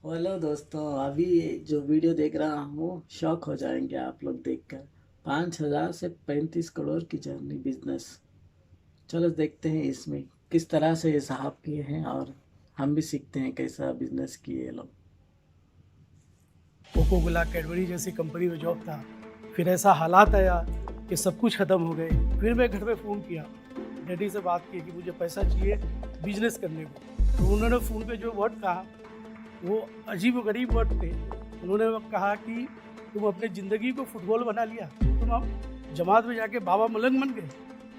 Hello दोस्तों, अभी जो वीडियो देख रहा हूँ शॉक हो जाएंगे आप लोग देखकर। 5,000 से 35 करोड़ की जर्नी बिजनेस। चलो देखते हैं इसमें किस तरह से ये साहब किए हैं और हम भी सीखते हैं कैसा बिजनेस किए ये लोग। कोको कोला कैडबरी जैसी कंपनी में जॉब था। फिर ऐसा हालात आया कि सब कुछ ख़त्म हो गए। फिर मैं घर में फ़ोन किया, डैडी से बात की कि मुझे पैसा चाहिए बिजनेस करने को। तो उन्होंने फ़ोन पे जो वर्ड कहा वो अजीब व गरीब वर्ड थे। उन्होंने कहा कि तुम अपने ज़िंदगी को फुटबॉल बना लिया, तुम अब जमात में जाके बाबा मलंग बन गए,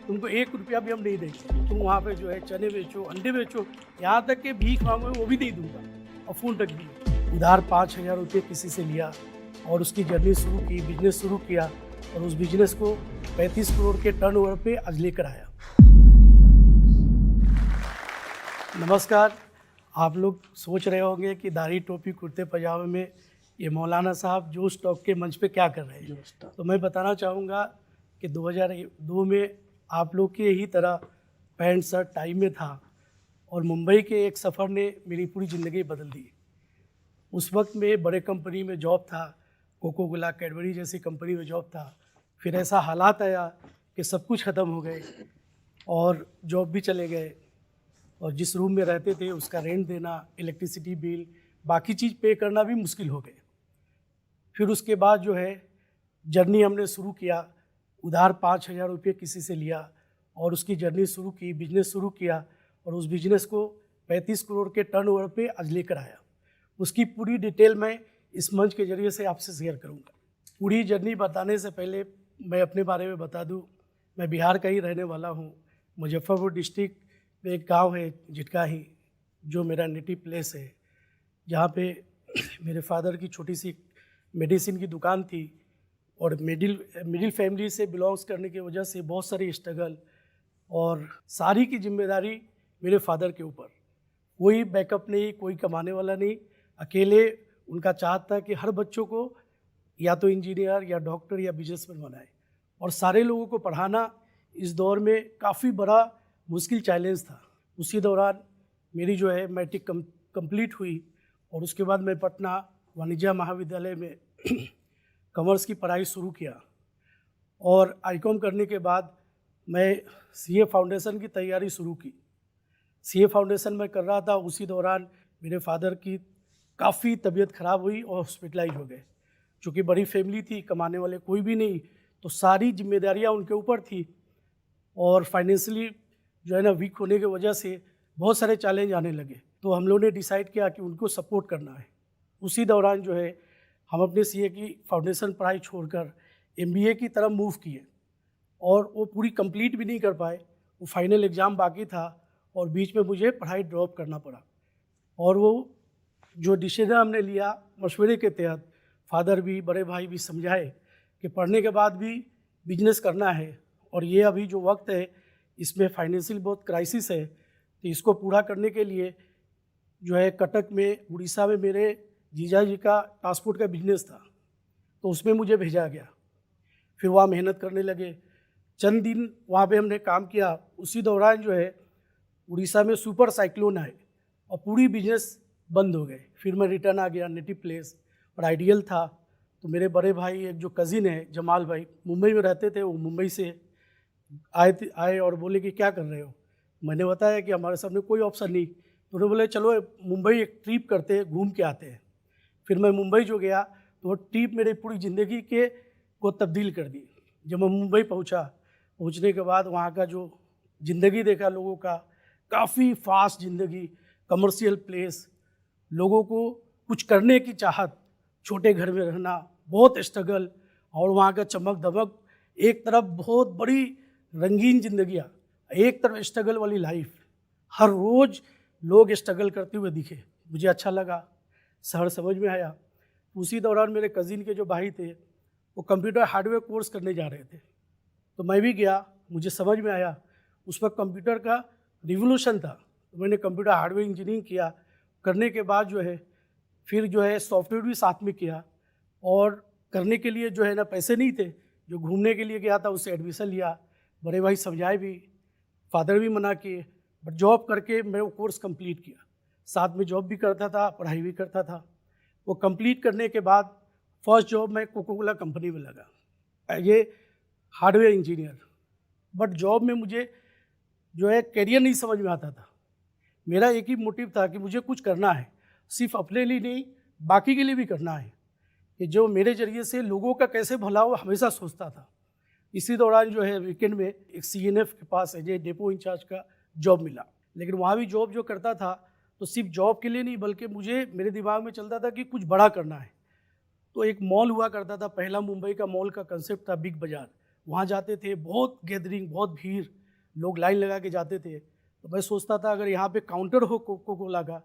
तुमको 1 रुपया भी हम नहीं देंगे, तुम वहाँ पे जो है चने बेचो, अंडे बेचो, यहाँ तक कि भीख मांगो वो भी नहीं दूंगा। और फ़ोन रख दिया। उधार 5,000 रुपये किसी से लिया और उसकी जर्नी शुरू की, बिजनेस शुरू किया और उस बिजनेस को 35 करोड़ के टर्नओवर पे आज लेकर आया। नमस्कार। आप लोग सोच रहे होंगे कि दाढ़ी टोपी कुर्ते पजामे में ये मौलाना साहब जो स्टॉक के मंच पे क्या कर रहे हैं। तो मैं बताना चाहूँगा कि 2002 में आप लोग के ही तरह पैंट शर्ट टाई में था और मुंबई के एक सफ़र ने मेरी पूरी ज़िंदगी बदल दी। उस वक्त में बड़े कंपनी में जॉब था, कोको कोला कैडबरी जैसी कंपनी में जॉब था। फिर ऐसा हालात आया कि सब कुछ ख़त्म हो गए और जॉब भी चले गए और जिस रूम में रहते थे उसका रेंट देना, इलेक्ट्रिसिटी बिल, बाकी चीज़ पे करना भी मुश्किल हो गए। फिर उसके बाद जो है जर्नी हमने शुरू किया। उधार 5,000 रुपये किसी से लिया और उसकी जर्नी शुरू की, बिजनेस शुरू किया और उस बिजनेस को 35 करोड़ के टर्नओवर पे आज लेकर आया। उसकी पूरी डिटेल मैं इस मंच के ज़रिए से आपसे शेयर करूंगा। पूरी जर्नी बताने से पहले मैं अपने बारे में बता दूं, मैं बिहार का ही रहने वाला हूं। मुजफ्फरपुर डिस्ट्रिक्ट में एक गांव है जिटकाही, जो मेरा नेटिव प्लेस है, जहां पे मेरे फादर की छोटी सी मेडिसिन की दुकान थी और मिडिल फैमिली से बिलोंग्स करने की वजह से बहुत सारी स्ट्रगल और सारी की जिम्मेदारी मेरे फादर के ऊपर। कोई बैकअप नहीं, कोई कमाने वाला नहीं, अकेले उनका चाहत था कि हर बच्चों को या तो इंजीनियर या डॉक्टर या बिजनेसमैन बनाए और सारे लोगों को पढ़ाना इस दौर में काफ़ी बड़ा मुश्किल चैलेंज था। उसी दौरान मेरी जो है मैट्रिक कंप्लीट हुई और उसके बाद मैं पटना वाणिज्य महाविद्यालय में कॉमर्स की पढ़ाई शुरू किया और आईकॉम करने के बाद मैं सीए फाउंडेशन की तैयारी शुरू की। सीए फाउंडेशन में कर रहा था, उसी दौरान मेरे फादर की काफ़ी तबीयत ख़राब हुई और हॉस्पिटलाइज हो गए। चूँकि बड़ी फैमिली थी, कमाने वाले कोई भी नहीं, तो सारी जिम्मेदारियां उनके ऊपर थी और फाइनेंशियली जो है ना वीक होने की वजह से बहुत सारे चैलेंज आने लगे। तो हम लोगों ने डिसाइड किया कि उनको सपोर्ट करना है। उसी दौरान जो है हम अपने सीए की फाउंडेशन पढ़ाई छोड़कर एमबीए की तरफ मूव किए और वो पूरी कंप्लीट भी नहीं कर पाए। वो फाइनल एग्ज़ाम बाकी था और बीच में मुझे पढ़ाई ड्रॉप करना पड़ा। और वो जो डिसीजन हमने लिया मशवरे के तहत, फादर भी बड़े भाई भी समझाए कि पढ़ने के बाद भी बिजनेस करना है और ये अभी जो वक्त है इसमें फाइनेंशियल बहुत क्राइसिस है, तो इसको पूरा करने के लिए जो है कटक में उड़ीसा में मेरे जीजा जी का ट्रांसपोर्ट का बिजनेस था, तो उसमें मुझे भेजा गया। फिर वहाँ मेहनत करने लगे। चंद दिन वहाँ पे हमने काम किया। उसी दौरान जो है उड़ीसा में सुपर साइक्लोन आए और पूरी बिजनेस बंद हो गए। फिर मैं रिटर्न आ गया नेटिव प्लेस और आइडियल था। तो मेरे बड़े भाई, एक जो कज़िन है जमाल भाई, मुंबई में रहते थे, वो मुंबई से आए और बोले कि क्या कर रहे हो। मैंने बताया कि हमारे सामने कोई ऑप्शन नहीं। तो उन्होंने बोले चलो मुंबई एक ट्रिप करते हैं, घूम के आते हैं। फिर मैं मुंबई जो गया तो वो ट्रिप मेरी पूरी ज़िंदगी के को तब्दील कर दी। जब मैं मुंबई पहुंचने के बाद वहाँ का जो ज़िंदगी देखा लोगों का, काफ़ी फास्ट ज़िंदगी, कमर्शियल प्लेस, लोगों को कुछ करने की चाहत, छोटे घर में रहना, बहुत स्ट्रगल और वहाँ का चमक दमक। एक तरफ बहुत बड़ी रंगीन जिंदगियाँ, एक तरफ स्ट्रगल वाली लाइफ। हर रोज़ लोग स्ट्रगल करते हुए दिखे, मुझे अच्छा लगा, शहर समझ में आया। उसी दौरान मेरे कज़िन के जो भाई थे वो कंप्यूटर हार्डवेयर कोर्स करने जा रहे थे, तो मैं भी गया। मुझे समझ में आया उस वक्त कंप्यूटर का रिवोल्यूशन था, तो मैंने कंप्यूटर हार्डवेयर इंजीनियरिंग किया। करने के बाद जो है फिर जो है सॉफ्टवेयर भी साथ में किया और करने के लिए जो है ना पैसे नहीं थे। जो घूमने के लिए गया था उससे एडमिशन लिया, बड़े भाई समझाए भी, फादर भी मना किए, बट जॉब करके मैं वो कोर्स कंप्लीट किया। साथ में जॉब भी करता था, पढ़ाई भी करता था। वो कंप्लीट करने के बाद फर्स्ट जॉब मैं कोका कोला कंपनी में लगा, ये हार्डवेयर इंजीनियर। बट जॉब में मुझे जो है करियर नहीं समझ में आता था। मेरा एक ही मोटिव था कि मुझे कुछ करना है, सिर्फ अपने लिए नहीं, बाकी के लिए भी करना है, कि जो मेरे जरिए से लोगों का कैसे भला हो हमेशा सोचता था। इसी दौरान जो है वीकेंड में एक CNF के पास एज ए डेपो इंचार्ज का जॉब मिला। लेकिन वहाँ भी जॉब जो करता था तो सिर्फ जॉब के लिए नहीं, बल्कि मुझे मेरे दिमाग में चलता था कि कुछ बड़ा करना है। तो एक मॉल हुआ करता था, पहला मुंबई का मॉल का कंसेप्ट था बिग बाज़ार। वहाँ जाते थे, बहुत गैदरिंग, बहुत भीड़, लोग लाइन लगा के जाते थे। तो मैं सोचता था अगर यहाँ पे काउंटर हो कोका कोला का,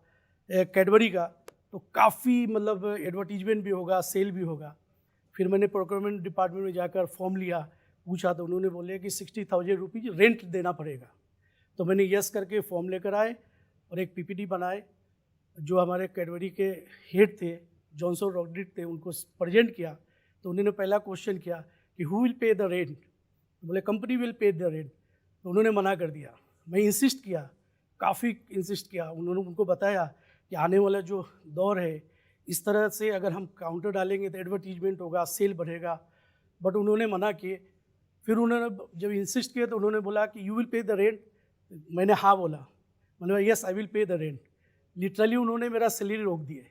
कैडबरी का, तो काफ़ी मतलब एडवर्टीजमेंट भी होगा, सेल भी होगा। फिर मैंने प्रोक्योरमेंट डिपार्टमेंट में जाकर फॉर्म लिया, पूछा तो उन्होंने बोले कि 60,000 रुपीज़ रेंट देना पड़ेगा। तो मैंने यस करके फॉर्म लेकर आए और एक PPT बनाए। जो हमारे कैडबरी के हेड थे, जॉनसन रॉड्रिक थे, उनको प्रेजेंट किया। तो उन्होंने पहला क्वेश्चन किया कि who will pay the rent. बोले company will pay the rent. तो उन्होंने मना कर दिया। मैं इंसिस्ट किया, काफ़ी इंसिस्ट किया। उनको बताया कि आने वाला जो दौर है, इस तरह से अगर हम काउंटर डालेंगे तो एडवर्टीजमेंट होगा, सेल बढ़ेगा। बट उन्होंने मना किए। फिर उन्होंने जब इंसिस्ट किया तो उन्होंने बोला कि you will pay the rent. मैंने हाँ बोला, मैंने बोला yes I will pay the rent. Literally उन्होंने मेरा सैलरी रोक दिए,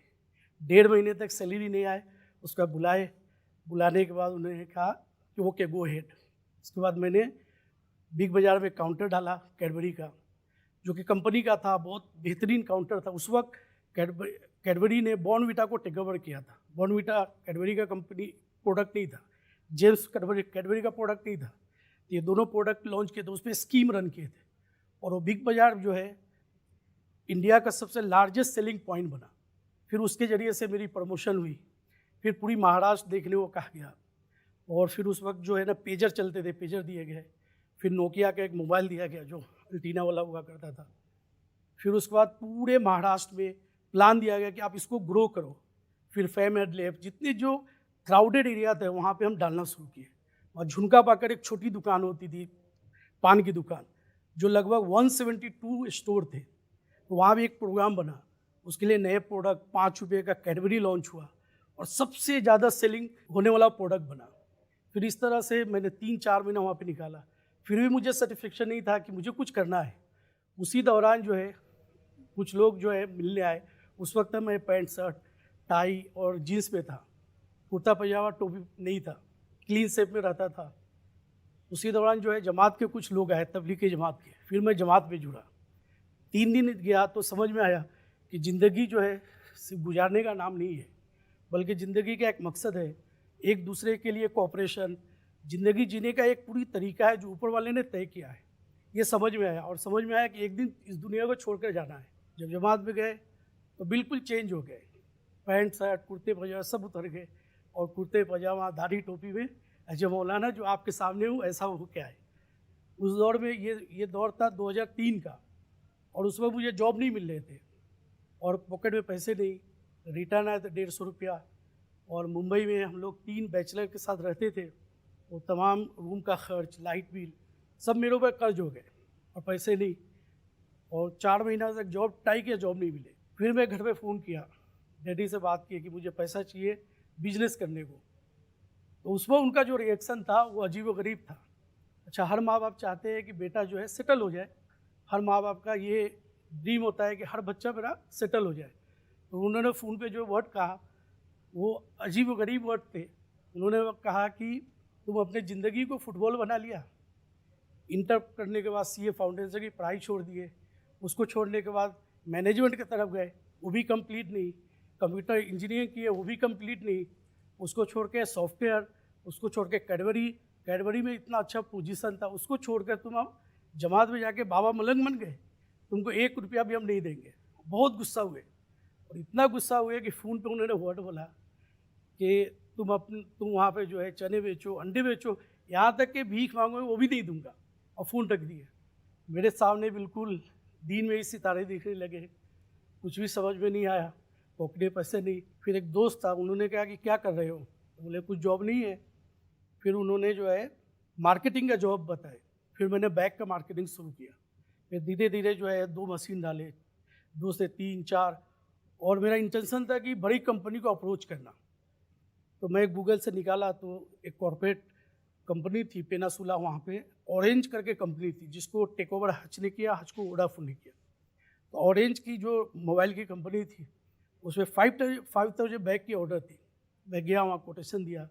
1.5 महीने तक सैलरी नहीं आए। उसका बुलाने के बाद उन्होंने कहा कि ओके गो हेड। उसके बाद मैंने बिग बाज़ार में काउंटर डाला कैडबरी का, जो कि कंपनी का था, बहुत बेहतरीन काउंटर था। उस वक्त कैडबरी ने बॉर्नविटा को टेक ओवर किया था। बॉर्नविटा कैडबरी का कंपनी प्रोडक्ट नहीं था, जेम्स कैडबरी का प्रोडक्ट नहीं था। ये दोनों प्रोडक्ट लॉन्च किए थे, उस पर स्कीम रन किए थे। और वो बिग बाज़ार जो है इंडिया का सबसे लार्जेस्ट सेलिंग पॉइंट बना। फिर उसके ज़रिए से मेरी प्रमोशन हुई। फिर पूरी महाराष्ट्र देखने को कहा गया। और फिर उस वक्त जो है ना पेजर चलते थे, पेजर दिए गए। फिर नोकिया का एक मोबाइल दिया गया जो एंटीना वाला हुआ करता था। फिर उसके बाद पूरे महाराष्ट्र में प्लान दिया गया कि आप इसको ग्रो करो। फिर फेम एड लैब, जितने जो क्राउडेड एरिया थे वहाँ पे हम डालना शुरू किए। और झुनका पाकर एक छोटी दुकान होती थी, पान की दुकान, जो लगभग 172 स्टोर थे। तो वहाँ भी एक प्रोग्राम बना, उसके लिए नए प्रोडक्ट, 5 रुपये का कैडबरी लॉन्च हुआ और सबसे ज़्यादा सेलिंग होने वाला प्रोडक्ट बना। फिर इस तरह से मैंने 3-4 महीना वहाँ पे निकाला। फिर भी मुझे सेटिस्फेक्शन नहीं था कि मुझे कुछ करना है। उसी दौरान जो है कुछ लोग जो है मिलने आए। उस वक्त मैं पैंट शर्ट टाई और जीन्स पे था, कुर्ता पजामा टोपी नहीं था, क्लीन शेप में रहता था। उसी दौरान जो है जमात के कुछ लोग आए, तबलीगी जमात के। फिर मैं जमात में जुड़ा। 3 दिन गया तो समझ में आया कि ज़िंदगी जो है सिर्फ गुजारने का नाम नहीं है, बल्कि ज़िंदगी का एक मकसद है, एक दूसरे के लिए कोऑपरेशन। ज़िंदगी जीने का एक पूरी तरीका है जो ऊपर वाले ने तय किया है। ये समझ में आया। और समझ में आया कि एक दिन इस दुनिया को छोड़कर जाना है। जब जमात में गए तो बिल्कुल चेंज हो गए। पैंट शर्ट कुर्ते पजामा सब उतर गए और कुर्ते पजामा दाढ़ी टोपी में ऐसे मौलाना जो आपके सामने हूँ ऐसा हो क्या है। उस दौर में ये दौर था 2003 का। और उस वक्त मुझे जॉब नहीं मिल रहे थे और पॉकेट में पैसे नहीं। रिटर्न आया तो 150 रुपया। और मुंबई में हम लोग 3 बैचलर के साथ रहते थे। वो तमाम रूम का खर्च, लाइट बिल सब मेरे ऊपर कर्ज हो गए और पैसे नहीं। और 4 महीना तक जॉब ट्राई किया, जॉब नहीं मिले। फिर मैं घर पे फ़ोन किया, डैडी से बात की कि मुझे पैसा चाहिए बिजनेस करने को। तो उस वक्त उनका जो रिएक्शन था वो अजीब व गरीब था। अच्छा, हर माँ बाप चाहते हैं कि बेटा जो है सेटल हो जाए। हर माँ बाप का ये ड्रीम होता है कि हर बच्चा मेरा सेटल हो जाए। तो उन्होंने फ़ोन पे जो वर्ड कहा वो अजीब व गरीब वर्ड थे। उन्होंने कहा कि तुम अपने ज़िंदगी को फुटबॉल बना लिया। इंटर करने के बाद CA फाउंडेशन की पढ़ाई छोड़ दिए। उसको छोड़ने के बाद मैनेजमेंट की तरफ गए, वो भी कंप्लीट नहीं। कंप्यूटर इंजीनियरिंग किए, वो भी कंप्लीट नहीं। उसको छोड़ के सॉफ्टवेयर, उसको छोड़ के कैडबरी में इतना अच्छा पोजीशन था, उसको छोड़कर तुम अब जमात में जाके बाबा मलंग बन गए। तुमको 1 रुपया भी हम नहीं देंगे। बहुत गुस्सा हुए। और इतना गुस्सा हुए कि फ़ोन पे उन्होंने वर्ड बोला कि तुम वहाँ पे जो है चने बेचो, अंडे बेचो, यहाँ तक कि भीख मांगोगे वो भी नहीं दूंगा। और फ़ोन रख दिए। मेरे सामने बिल्कुल दिन में ही सितारे दिखने लगे। कुछ भी समझ में नहीं आया, पॉकेट पैसे नहीं। फिर एक दोस्त था, उन्होंने कहा कि क्या कर रहे हो? तो बोले कुछ जॉब नहीं है। फिर उन्होंने जो है मार्केटिंग का जॉब बताए। फिर मैंने बैग का मार्केटिंग शुरू किया। फिर धीरे धीरे जो है 2 मशीन डाले, 2 से 3, 4, और मेरा इंटेंशन था कि बड़ी कंपनी को अप्रोच करना। तो मैं गूगल से निकाला तो एक कॉर्पोरेट कंपनी थी पेनासुला, वहाँ पे ऑरेंज करके कंपनी थी, जिसको टेक ओवर हच ने किया, हच को वोडाफोन ने किया। तो ऑरेंज की जो मोबाइल की कंपनी थी उसमें 5,000 बैग की ऑर्डर थी। मैं गया वहाँ, कोटेशन दिया,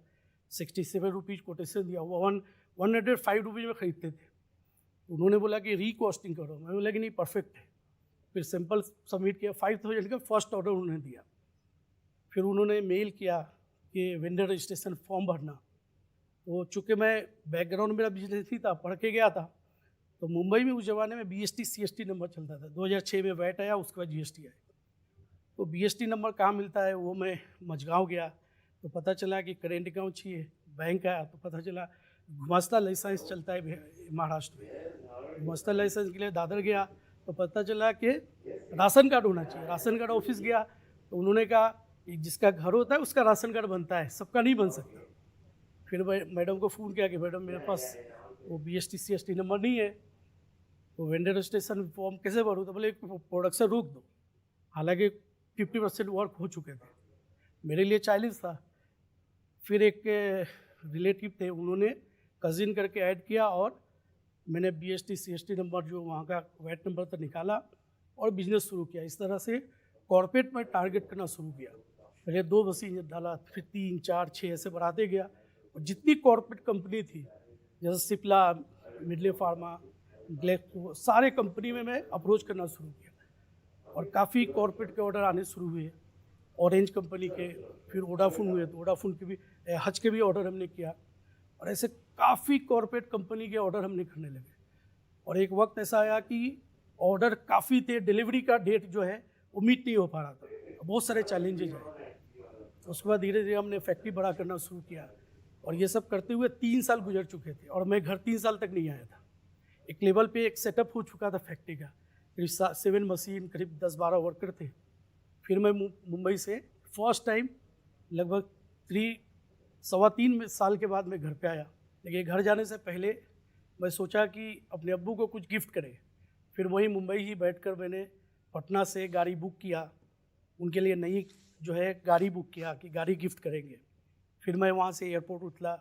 67 रुपीज़ कोटेशन दिया। वो 105 रुपीज़ में ख़रीदते थे। उन्होंने बोला कि रीकॉस्टिंग करो। मैं बोला कि नहीं, परफेक्ट है। फिर सैंपल सबमिट किया, 5,000 का फर्स्ट ऑर्डर उन्होंने दिया। फिर उन्होंने मेल किया कि वेंडर रजिस्ट्रेशन फॉर्म भरना। तो चूँकि मैं बैकग्राउंड मेरा बिजनेस ही था, पढ़ के गया था, तो मुंबई में उस ज़माने में BST CST नंबर चलता था। 2006 में वैट आया, उसके बाद GST आया। तो BST नंबर कहाँ मिलता है, वो मैं मझगाँव गया तो पता चला कि करेंट अकाउंट चाहिए। बैंक आया तो पता चला गुमास्ता लाइसेंस चलता है महाराष्ट्र में। गुमास्ता लाइसेंस के लिए दादर गया तो पता चला कि राशन कार्ड होना चाहिए। राशन कार्ड ऑफिस गया तो उन्होंने कहा कि जिसका घर होता है उसका राशन कार्ड बनता है, सबका नहीं बन सकता। फिर मैडम को फ़ोन किया कि मैडम मेरे पास वो BST CST नंबर नहीं है, तो वेंडर रजिस्ट्रेशन फॉर्म कैसे भरूँ? तो बोले प्रोडक्शन रोक दो। हालांकि 50% वर्क हो चुके थे, मेरे लिए चैलेंज था। फिर एक रिलेटिव थे, उन्होंने कज़िन करके ऐड किया और मैंने BST CST नंबर जो वहाँ का वैट नंबर था निकाला और बिजनेस शुरू किया। इस तरह से कॉर्पोरेट में टारगेट करना शुरू किया। पहले 2 मशीन डाला, फिर 3, 4, 6 ऐसे बढ़ाते गया। और जितनी कॉर्पोरेट कंपनी थी, जैसे सिप्ला, मिडले फार्मा, ग्लेक्सो, सारे कंपनी में मैं अप्रोच करना शुरू किया और काफ़ी कॉर्पोरेट के ऑर्डर आने शुरू हुए। ऑरेंज कंपनी के, फिर वोडाफोन हुए तो वोडाफोन के भी, हच के भी ऑर्डर हमने किया। और ऐसे काफ़ी कॉर्पोरेट कंपनी के ऑर्डर हमने करने लगे। और एक वक्त ऐसा आया कि ऑर्डर काफ़ी थे, डिलीवरी का डेट जो है वो मीट नहीं हो पा रहा था, बहुत सारे चैलेंजेज आए। उसके बाद धीरे धीरे हमने फैक्ट्री बड़ा करना शुरू किया और ये सब करते हुए 3 साल गुजर चुके थे और मैं घर 3 साल तक नहीं आया था। एक लेवल पे एक सेटअप हो चुका था फैक्ट्री का, करीब 7 मशीन, करीब 10-12 वर्कर थे। फिर मैं मुंबई से फर्स्ट टाइम लगभग 3 साल के बाद मैं घर पे आया। लेकिन घर जाने से पहले मैं सोचा कि अपने अब्बू को कुछ गिफ्ट करें। फिर वहीं मुंबई ही बैठकर मैंने पटना से गाड़ी बुक किया, उनके लिए नई जो है गाड़ी बुक किया कि गाड़ी गिफ्ट करेंगे। फिर मैं वहाँ से एयरपोर्ट उतरा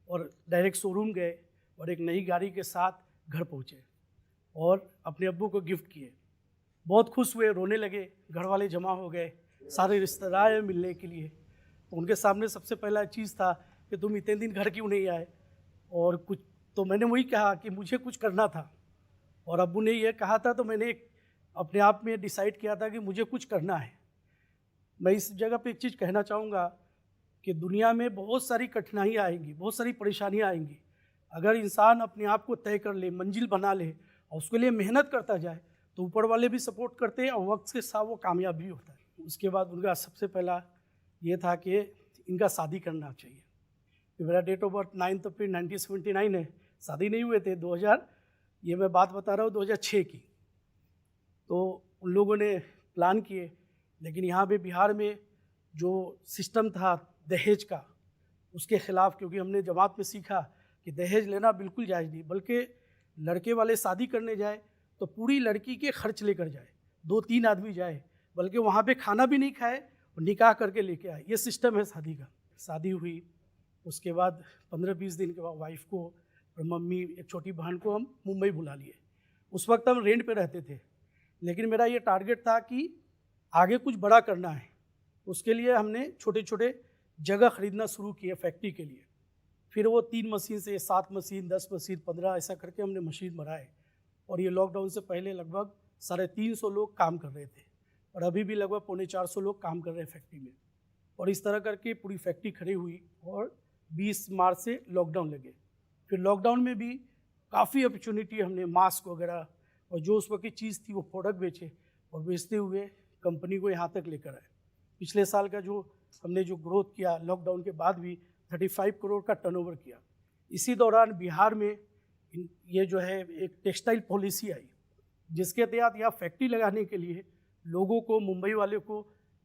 और डायरेक्ट शोरूम गए और एक नई गाड़ी के साथ घर पहुँचे और अपने अब्बू को गिफ्ट किए। बहुत खुश हुए, रोने लगे, घर वाले जमा हो गए, सारे रिश्तेदार आए मिलने के लिए। तो उनके सामने सबसे पहला चीज़ था कि तुम इतने दिन घर क्यों नहीं आए और कुछ। तो मैंने वही कहा कि मुझे कुछ करना था और अब्बू ने ये कहा था, तो मैंने अपने आप में डिसाइड किया था कि मुझे कुछ करना है। मैं इस जगह पे एक चीज़ कहना चाहूँगा कि दुनिया में बहुत सारी कठिनाइयाँ आएंगी, बहुत सारी परेशानियाँ आएंगी। अगर इंसान अपने आप को तय कर ले, मंजिल बना ले और उसके लिए मेहनत करता जाए तो ऊपर वाले भी सपोर्ट करते हैं और वक्त के साथ वो कामयाब भी होता है। उसके बाद उनका सबसे पहला ये था कि इनका शादी करना चाहिए। तो मेरा डेट ऑफ बर्थ 9 अप्रैल 1979 है, शादी नहीं हुए थे 2000, ये मैं बात बता रहा हूँ 2006 की। तो उन लोगों ने प्लान किए, लेकिन यहाँ पे बिहार में जो सिस्टम था दहेज का, उसके ख़िलाफ़, क्योंकि हमने जमात में सीखा कि दहेज लेना बिल्कुल जायज़ नहीं, बल्कि लड़के वाले शादी करने जाए तो पूरी लड़की के खर्च लेकर जाए, 2-3 आदमी जाए, बल्कि वहाँ पे खाना भी नहीं खाए और निकाह करके लेके आए। ये सिस्टम है शादी का। शादी हुई, उसके बाद 15-20 दिन के बाद वाइफ को और मम्मी, एक छोटी बहन को हम मुंबई बुला लिए। उस वक्त हम रेंट पे रहते थे, लेकिन मेरा ये टारगेट था कि आगे कुछ बड़ा करना है। उसके लिए हमने छोटे छोटे जगह ख़रीदना शुरू किए फैक्ट्री के लिए। फिर वो 3 मशीन से 7 मशीन, 10 मशीन, 15 ऐसा करके हमने मशीन बढ़ाए। और ये लॉकडाउन से पहले लगभग 350 लोग काम कर रहे थे और अभी भी लगभग 350 लोग काम कर रहे हैं फैक्ट्री में। और इस तरह करके पूरी फैक्ट्री खड़ी हुई और 20 मार्च से लॉकडाउन लगे। फिर लॉकडाउन में भी काफ़ी अपॉर्चुनिटी हमने मास्क वगैरह और जो उस वक्त की चीज़ थी वो प्रोडक्ट बेचे और बेचते हुए कंपनी को यहाँ तक लेकर आए। पिछले साल का जो हमने जो ग्रोथ किया लॉकडाउन के बाद भी 35 करोड़ का टर्नओवर किया। इसी दौरान बिहार में ये जो है एक टेक्सटाइल पॉलिसी आई, जिसके तहत यहाँ फैक्ट्री लगाने के लिए लोगों को, मुंबई वाले को,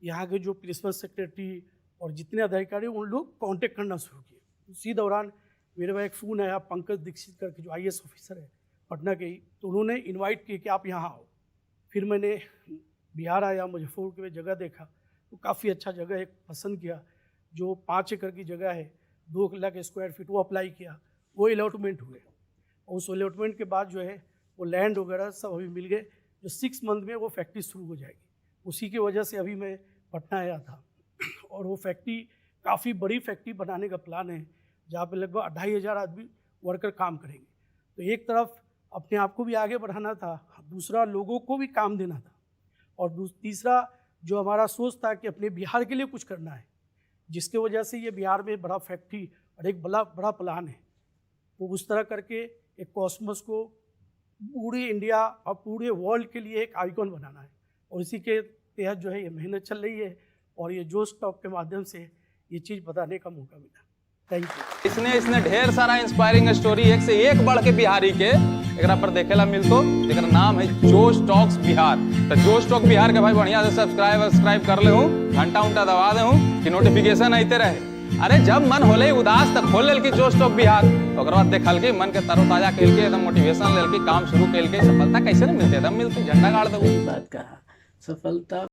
यहाँ के जो प्रिंसिपल सेक्रेटरी और जितने अधिकारी उन लोग कांटेक्ट करना शुरू किए। उसी दौरान मेरे पास एक फ़ोन आया, पंकज दीक्षित करके जो IAS ऑफिसर है पटना के ही, तो उन्होंने इनवाइट किया कि आप यहाँ आओ। फिर मैंने बिहार आया, मुजफ्फरपुर में जगह देखा तो काफ़ी अच्छा जगह एक पसंद किया, जो 5 एकड़ की जगह है, 2 लाख स्क्वायर फीट, वो अप्लाई किया, वो अलॉटमेंट हुए। उस अलॉटमेंट के बाद जो है वो लैंड वगैरह सब अभी मिल गए, जो 6 मंथ में वो फैक्ट्री शुरू हो जाएगी। उसी की वजह से अभी मैं पटना आया था और वो फैक्ट्री काफ़ी बड़ी फैक्ट्री बनाने का प्लान है, जहाँ पे लगभग 2500 आदमी वर्कर काम करेंगे। तो एक तरफ अपने आप को भी आगे बढ़ाना था, दूसरा लोगों को भी काम देना था, और तीसरा जो हमारा सोच था कि अपने बिहार के लिए कुछ करना है, जिसके वजह से ये बिहार में बड़ा फैक्ट्री और एक बड़ा प्लान है। तो उस तरह करके एक कॉस्मोस को पूरे इंडिया और पूरे वर्ल्ड के लिए एक आइकॉन बनाना है, और इसी के तहत जो है ये मेहनत चल रही है, और ये जोश टॉक के माध्यम से ये चीज़ बताने का मौका मिला। Thank you. इसने ढेर सारा इंस्पायरिंग स्टोरी एक से एक बढ़ के बिहारी के एकरा पर देखेला मिलतो, जेकर नाम है जोश टॉक्स बिहार। तो जोश टॉक बिहार के भाई बढ़िया से सब्सक्राइब कर ले हूँ, घंटा उंटा दबा दे हूँ कि नोटिफिकेशन आते रहे। अरे जब मन होले उदास तक खोल लेल की जोश टॉक बिहार, ओकर बाद देखल के मन के तरोताजा कैल के एकदम मोटिवेशन लेल के काम शुरू कैल के सफलता कैसे नहीं मिलती, एकदम मिलती, झंडा गाड़ दो। बात कहा सफलता